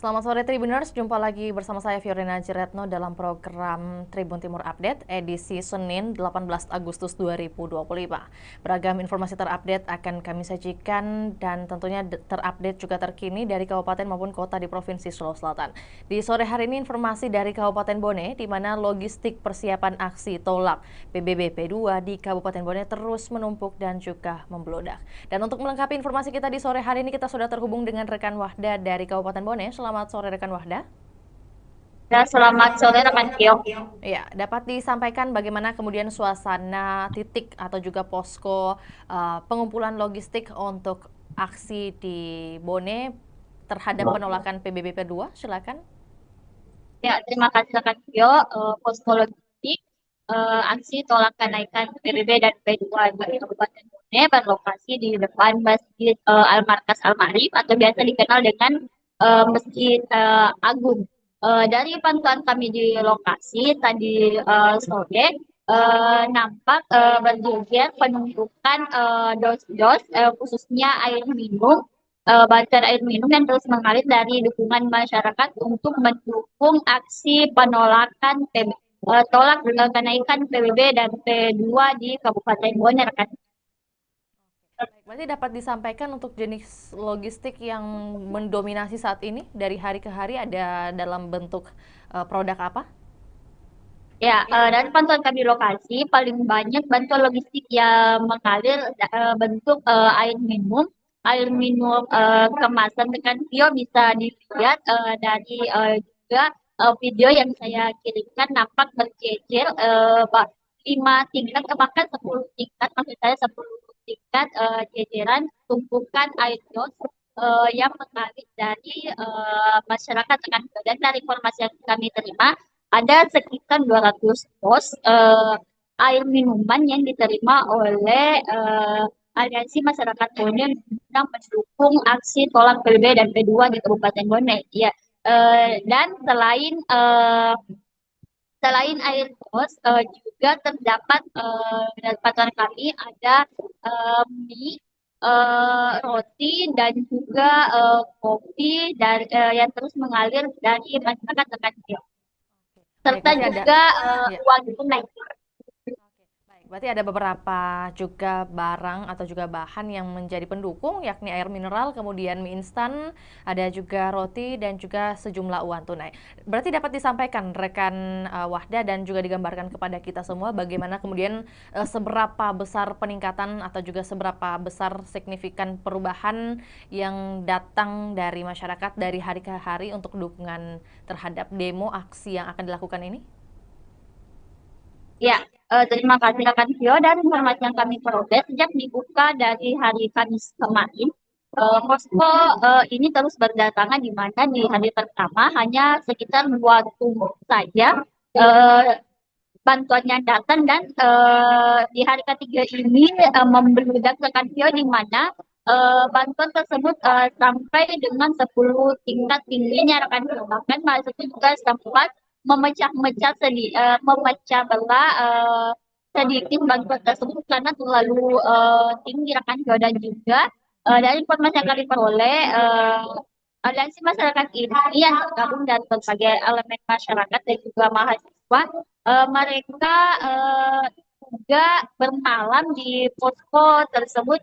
Selamat sore Tribuners, jumpa lagi bersama saya Fiorina Jeretno dalam program Tribun Timur Update edisi Senin 18 Agustus 2025. Beragam informasi terupdate akan kami sajikan dan tentunya terupdate juga terkini dari kabupaten maupun kota di Provinsi Sulawesi Selatan. Di sore hari ini informasi dari Kabupaten Bone di mana logistik persiapan aksi tolak PBB P2 di Kabupaten Bone terus menumpuk dan juga membludak. Dan untuk melengkapi informasi kita di sore hari ini kita sudah terhubung dengan rekan Wahda dari Kabupaten Bone. Selamat sore rekan Wahda. Ya, selamat sore rekan Tio. Ya, dapat disampaikan bagaimana kemudian suasana titik atau juga posko pengumpulan logistik untuk aksi di Bone terhadap penolakan PBB P2? Silakan. Ya, terima kasih rekan Tio. Posko logistik aksi tolak kenaikan PBB dan P2 di Kabupaten Bone berlokasi di depan Masjid Al-Markas Al-Ma'rif atau biasa dikenal dengan Masjid Agung. Dari pantauan kami di lokasi tadi sore nampak berjejer penumpukan dos-dos khususnya air minum bantuan air minum yang terus mengalir dari dukungan masyarakat untuk mendukung aksi penolakan tolak kenaikan PBB dan P2 di Kabupaten Bone kan. Baik, berarti dapat disampaikan untuk jenis logistik yang mendominasi saat ini dari hari ke hari ada dalam bentuk produk apa? Ya, dari pantauan kami lokasi paling banyak bantuan logistik yang mengalir bentuk air minum kemasan dengan Vio bisa dilihat dari juga video yang saya kirimkan nampak berjejer 5 tingkat bahkan 10 tingkat maksud saya 10 tingkat jejeran tumpukan air dos yang mengalir dari masyarakat dengan dan dari informasi yang kami terima ada sekitar 200 pos air minuman yang diterima oleh Aliansi Masyarakat Bone yang mendukung aksi tolak PBB dan P2 di Kabupaten Bone. Ya, dan selain air pos juga terdapat dari pantauan kami ada mie, roti dan juga kopi dari yang terus mengalir dari masyarakat dekat Baik, serta berarti ada juga ya. uang tunai. Oke, baik. Berarti ada beberapa juga barang atau juga bahan yang menjadi pendukung, yakni air mineral, kemudian mie instan, ada juga roti dan juga sejumlah uang tunai. Berarti dapat disampaikan rekan Wahda dan juga digambarkan kepada kita semua bagaimana kemudian seberapa besar peningkatan atau juga seberapa besar signifikan perubahan yang datang dari masyarakat dari hari ke hari untuk dukungan terhadap demo aksi yang akan dilakukan ini? Ya, terima kasih rekan Vio dan informasi yang kami peroleh sejak dibuka dari hari Kamis kemarin. Posko ini terus berdatangan di mana di hari pertama hanya sekitar 2 saja eh, bantuannya datang dan di hari ketiga ini membludak rekan Vio di mana bantuan tersebut sampai dengan 10 tingkat tingginya rekan Vio. Bahkan mahasiswa juga sempat memecah belah sedikit bantuan tersebut karena terlalu tinggi rekan Vio dan juga dari informasi yang kami peroleh aliansi masyarakat ini yang tergabung dari berbagai elemen masyarakat dan juga mahasiswa mereka juga bermalam di posko tersebut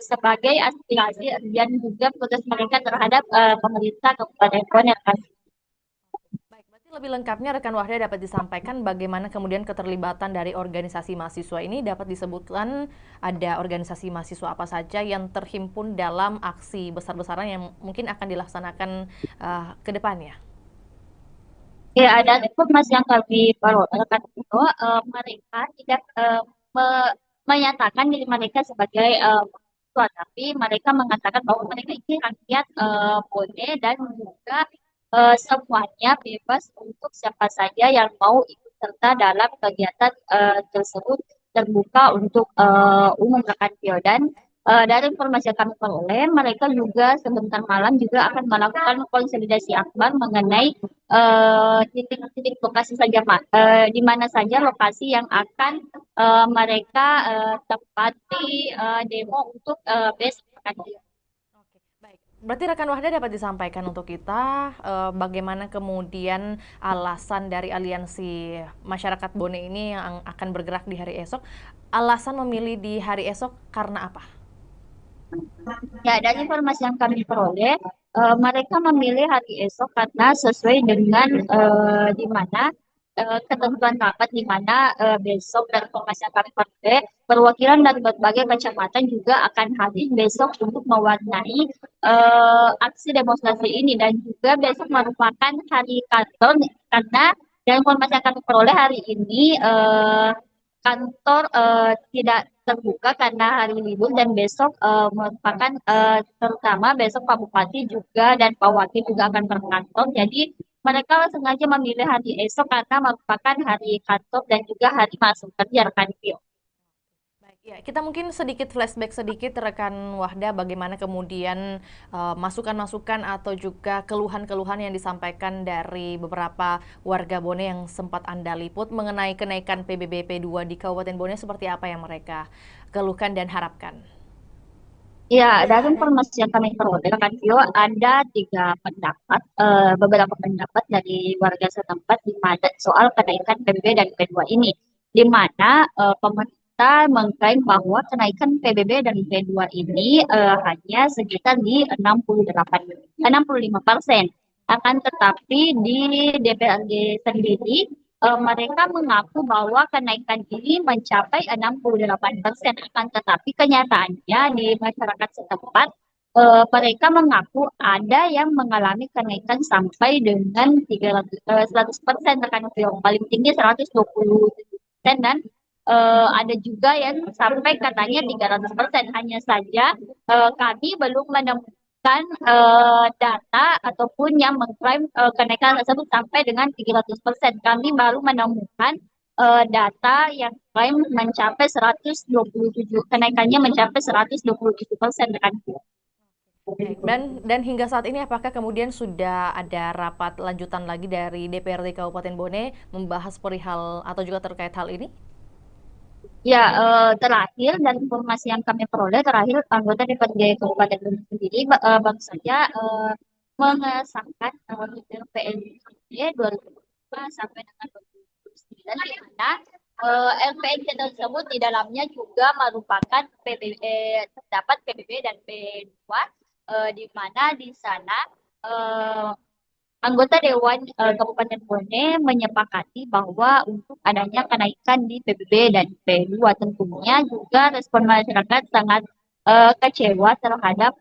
sebagai aspirasi dan juga protes mereka terhadap pemerintah Kabupaten Bone. Baik, berarti lebih lengkapnya rekan Wahda dapat disampaikan bagaimana kemudian keterlibatan dari organisasi mahasiswa ini dapat disebutkan ada organisasi mahasiswa apa saja yang terhimpun dalam aksi besar-besaran yang mungkin akan dilaksanakan ke depannya. Ya, ada informasi yang kami peroleh bahwa mereka tidak menyatakan diri mereka sebagai mahasiswa, tapi mereka mengatakan bahwa mereka ini rakyat Bone dan juga semuanya bebas untuk siapa saja yang mau ikut serta dalam kegiatan tersebut terbuka untuk umum rekan Pio dan dari informasi yang kami peroleh, mereka juga sebentar malam juga akan melakukan konsolidasi akbar mengenai titik-titik lokasi saja, Pak. Di mana saja lokasi yang akan mereka tempati demo untuk besok. Oke, baik. Berarti rekan Wahda dapat disampaikan untuk kita bagaimana kemudian alasan dari aliansi masyarakat Bone ini yang akan bergerak di hari esok, alasan memilih di hari esok karena apa? Ya, dari informasi yang kami peroleh, mereka memilih hari esok karena sesuai dengan di mana ketentuan rapat di mana besok dari informasi yang kami peroleh, perwakilan dari berbagai kecamatan juga akan hadir besok untuk mewarnai aksi demonstrasi ini dan juga besok merupakan hari kantor karena dari informasi yang kami peroleh hari ini kantor tidak terbuka karena hari libur dan besok merupakan terutama besok Pak Bupati juga dan Pak Wakil juga akan berkantor. Jadi mereka sengaja memilih hari esok karena merupakan hari kantor dan juga hari masuk kerja rekan Tio. Baik, ya, kita mungkin sedikit flashback sedikit rekan Wahda bagaimana kemudian masukan-masukan atau juga keluhan-keluhan yang disampaikan dari beberapa warga Bone yang sempat Anda liput mengenai kenaikan PBB P2 di Kabupaten Bone seperti apa yang mereka keluhkan dan harapkan. Ya, dari informasi yang kami peroleh, rekan Tio, ada tiga pendapat, beberapa pendapat dari warga setempat di mana soal kenaikan PBB dan P2 ini, di mana pemerintah mengklaim bahwa kenaikan PBB dan P2 ini hanya sekitar di 65%. Akan tetapi di DPRD sendiri mereka mengaku bahwa kenaikan ini mencapai 68%. Akan tetapi kenyataannya di masyarakat setempat mereka mengaku ada yang mengalami kenaikan sampai dengan 100%, rekan Tio. Paling tinggi 127% dan ada juga yang sampai katanya 300%. Hanya saja kami belum menemukan data ataupun yang mengklaim kenaikan tersebut sampai dengan 300%. Kami baru menemukan data yang klaim mencapai 127, kenaikannya mencapai 127% rekan. Baik, dan hingga saat ini apakah kemudian sudah ada rapat lanjutan lagi dari DPRD Kabupaten Bone membahas perihal atau juga terkait hal ini? Ya, terakhir dari informasi yang kami peroleh, terakhir anggota DPRD Kabupaten Bandung sendiri baru saja mengesahkan LPNC 2005 sampai dengan 2009, di mana LPNC tersebut di dalamnya juga merupakan PBB, terdapat PBB dan P2, di mana di sana eh, anggota Dewan Kabupaten Bone menyepakati bahwa untuk adanya kenaikan di PBB dan P2 tentunya juga respon masyarakat sangat kecewa terhadap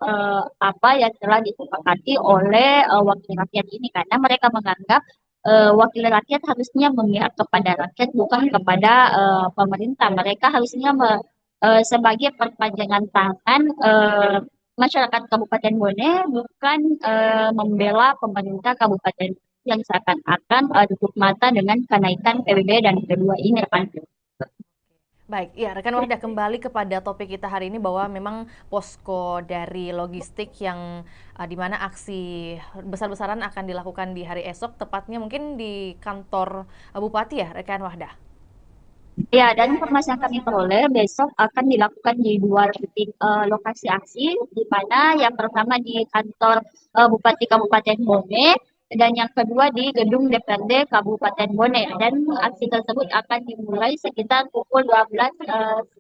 apa yang telah disepakati oleh wakil rakyat ini karena mereka menganggap wakil rakyat harusnya memihak kepada rakyat bukan kepada pemerintah. Mereka harusnya sebagai perpanjangan tangan masyarakat Kabupaten Bone bukan membela pemerintah Kabupaten yang seakan-akan tutup mata dengan kenaikan PBB dan P2 ini, rekan. Baik, ya rekan Wahda kembali kepada topik kita hari ini bahwa memang posko dari logistik yang di mana aksi besar-besaran akan dilakukan di hari esok, tepatnya mungkin di kantor Bupati ya rekan Wahda. Ya, dan informasi yang kami peroleh besok akan dilakukan di dua titik lokasi aksi, di mana yang pertama di kantor Bupati Kabupaten Bone dan yang kedua di gedung DPRD Kabupaten Bone. Dan aksi tersebut akan dimulai sekitar pukul 12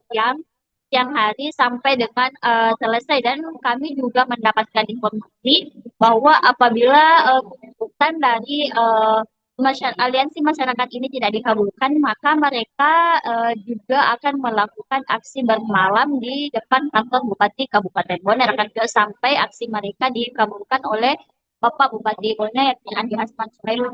siang siang hari sampai dengan selesai. Dan kami juga mendapatkan informasi bahwa apabila keputusan dari aliansi masyarakat ini tidak dikabulkan, maka mereka juga akan melakukan aksi bermalam di depan kantor Bupati Kabupaten Bone, rekan Tio, sampai aksi mereka dikabulkan oleh Bapak Bupati Bone, yakni Andi Asman Suhail.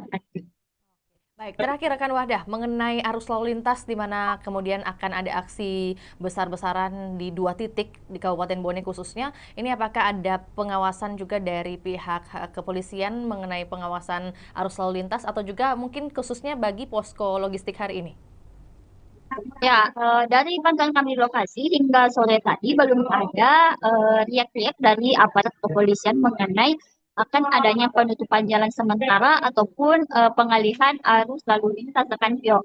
Baik, terakhir rekan Wahda, mengenai arus lalu lintas di mana kemudian akan ada aksi besar-besaran di dua titik di Kabupaten Bone khususnya, ini apakah ada pengawasan juga dari pihak kepolisian mengenai pengawasan arus lalu lintas atau juga mungkin khususnya bagi posko logistik hari ini? Ya, dari pantauan kami di lokasi hingga sore tadi belum ada riak-riak dari aparat kepolisian mengenai akan adanya penutupan jalan sementara ataupun pengalihan arus lalu lintas, rekan Tio.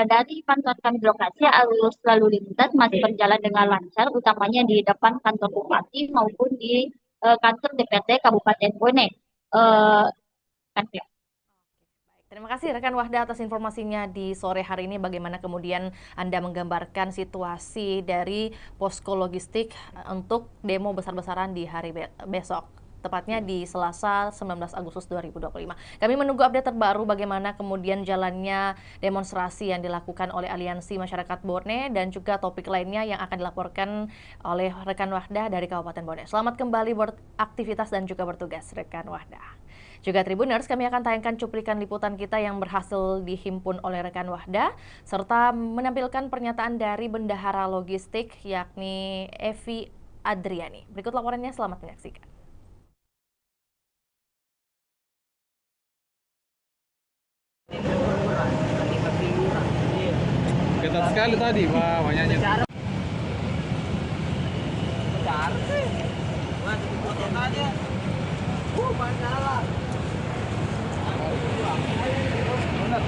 Dari pantauan kami di lokasi, arus lalu lintas masih berjalan dengan lancar, utamanya di depan kantor bupati maupun di kantor DPRD Kabupaten Bone. Eh, kan ya. Terima kasih rekan Wahda atas informasinya di sore hari ini. Bagaimana kemudian Anda menggambarkan situasi dari posko logistik untuk demo besar-besaran di hari besok, tepatnya di Selasa 19 Agustus 2025. Kami menunggu update terbaru bagaimana kemudian jalannya demonstrasi yang dilakukan oleh Aliansi Masyarakat Bone dan juga topik lainnya yang akan dilaporkan oleh rekan Wahda dari Kabupaten Bone. Selamat kembali beraktivitas dan juga bertugas rekan Wahda. Juga Tribuners, kami akan tayangkan cuplikan liputan kita yang berhasil dihimpun oleh rekan Wahda, serta menampilkan pernyataan dari Bendahara Logistik, yakni Evi Adriani. Berikut laporannya, selamat menyaksikan. Ketat sekali tadi, Pak, banyaknya. Benar sih. Wah, dipotong aja. Masalah. Benar.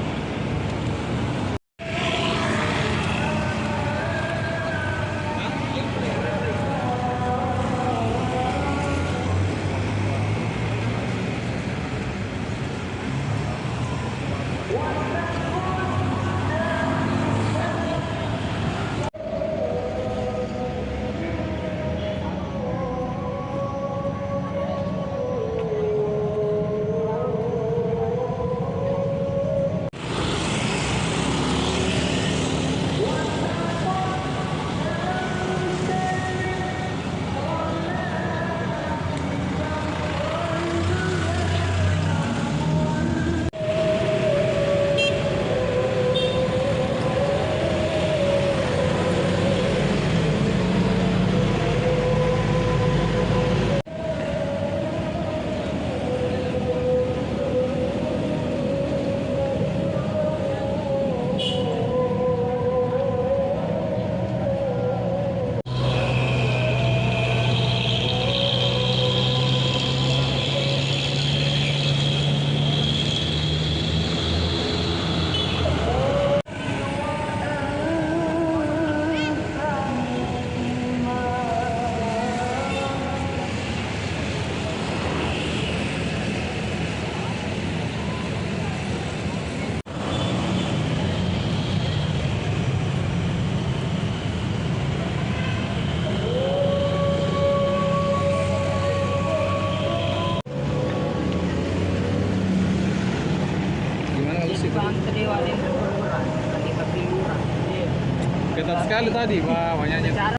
Ketat sekali tadi, Pak, banyaknya. Benar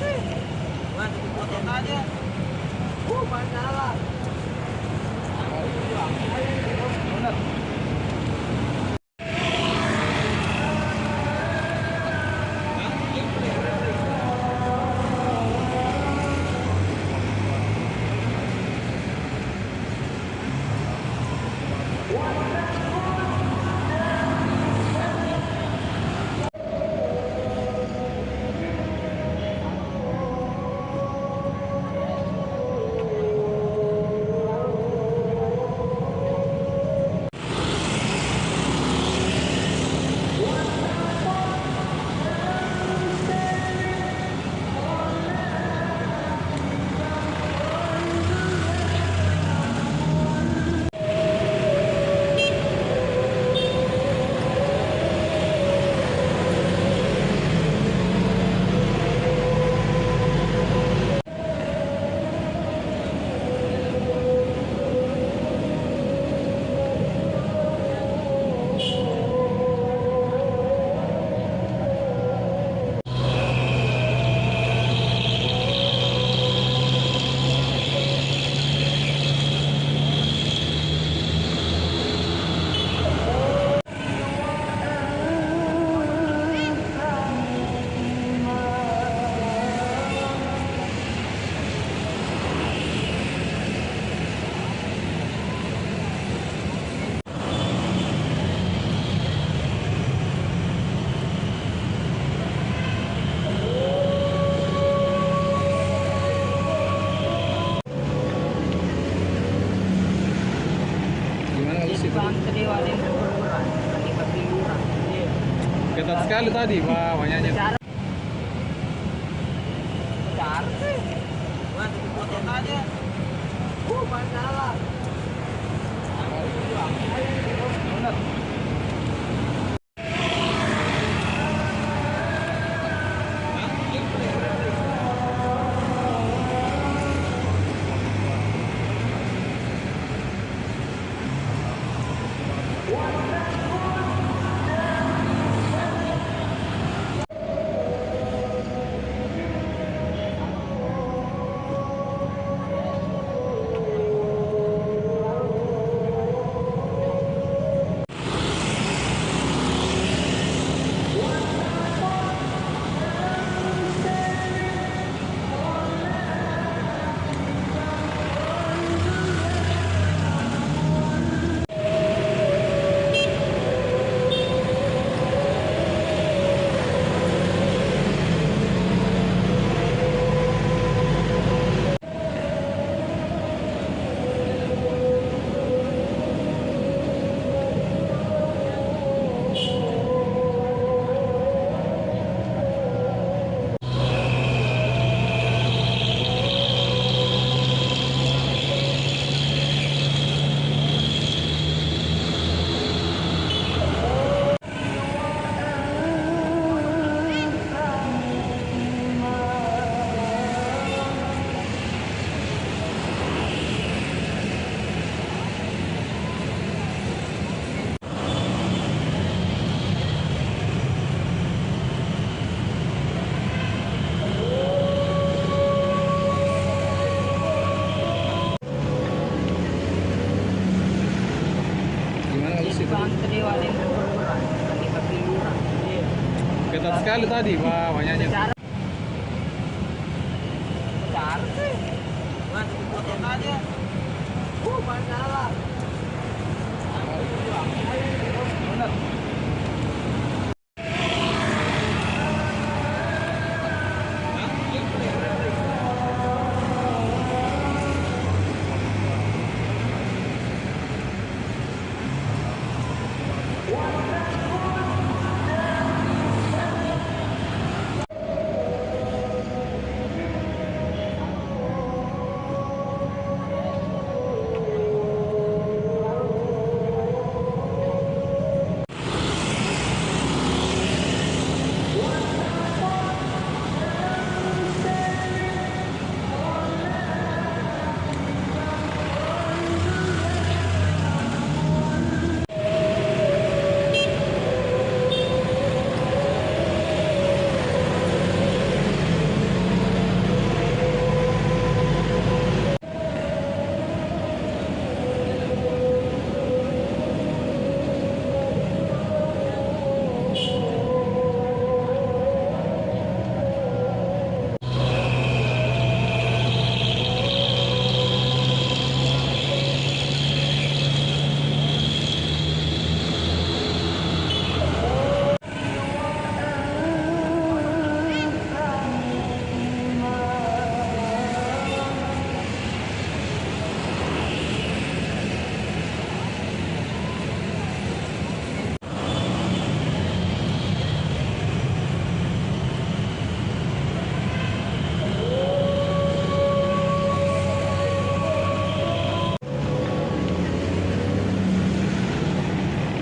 sih. Wah, dipotong aja. Masalah. Benar. Ketat sekali tadi, Pak, banyaknya. Benar nyala. Bener. Gimana halus itu? Ketat sekali tadi Pak wanyanya. Besar sih. Mas, dipotong aja. Ban nyala. Bener.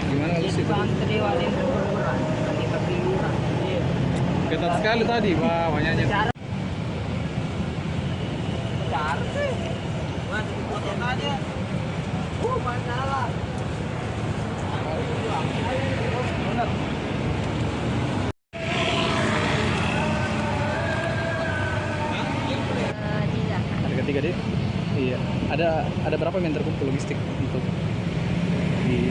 Gimana halus itu? Ketat sekali tadi Pak wanyanya. Besar sih. Mas, dipotong aja. Ban nyala. Bener. Ada ketiga deh. Iya. Ada berapa yang terkumpul logistik untuk di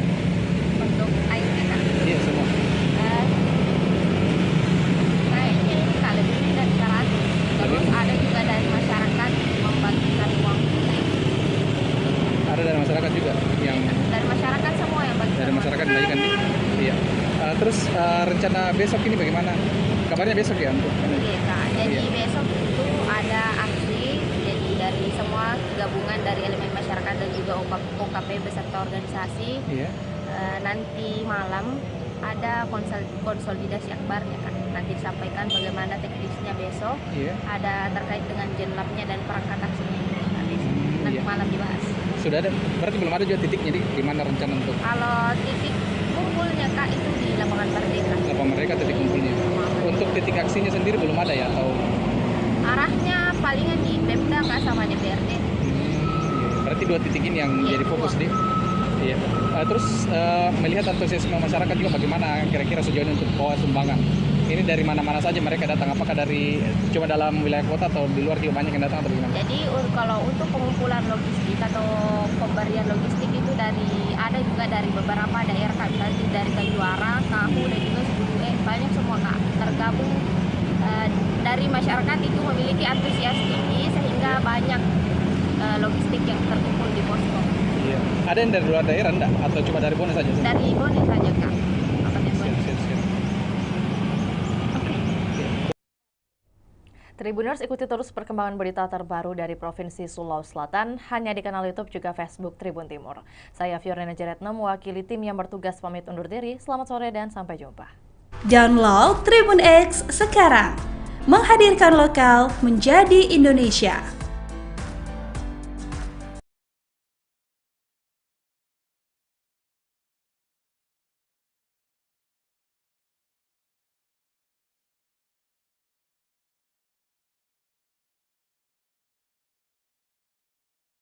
Untuk air kita. iya semua. Kayaknya kita lebih dari 100. Terus ada juga dari masyarakat membagikan uang tunai. Ada dari masyarakat juga yang Dari masyarakat semua yang bagikan dari uang masyarakat tunai. bagikan nih. Iya. Terus rencana besok ini bagaimana? Kabarnya besok ya untuk Iya, Kak. Jadi Iya. besok itu ada aksi jadi dari semua gabungan dari elemen masyarakat dan juga OKP beserta organisasi. iya. Nanti malam ada konsolidasi akbarnya, Kak. Nanti disampaikan bagaimana teknisnya besok. Iya. Ada terkait dengan jenlabnya dan perangkat aksinya. Nanti Iya. malam dibahas. Sudah ada, berarti belum ada juga titiknya di mana rencana untuk Kalau titik kumpulnya Kak itu di lapangan Merdeka. apa mereka titik kumpulnya. Untuk titik aksinya sendiri belum ada ya atau Arahnya palingan di Pemda Kak sama DPRD. berarti dua titik ini yang Iya, jadi fokus dua. di. Iya. Terus melihat antusiasme masyarakat juga bagaimana kira-kira sejauh ini untuk bawa sumbangan. Ini dari mana-mana saja mereka datang? Apakah dari cuma dalam wilayah kota atau di luar juga banyak yang datang atau bagaimana? Jadi kalau untuk pengumpulan logistik atau pemberian logistik itu ada juga dari beberapa daerah Kak, misalnya dari Kayuara, Kahu dan juga Sebudue, banyak semua Kak tergabung. Dari masyarakat itu memiliki antusias tinggi sehingga banyak logistik yang terkumpul di posko. Iya. Ada yang dari luar daerah enggak? Atau cuma dari Bone saja? Dari Bone saja Kak. Kabupaten Bone. Siap. Tribuners, ikuti terus perkembangan berita terbaru dari Provinsi Sulawesi Selatan hanya di kanal YouTube juga Facebook Tribun Timur. Saya Fiorina Jeretno mewakili tim yang bertugas pamit undur diri. Selamat sore dan sampai jumpa. Download Tribun X sekarang. Menghadirkan lokal menjadi Indonesia.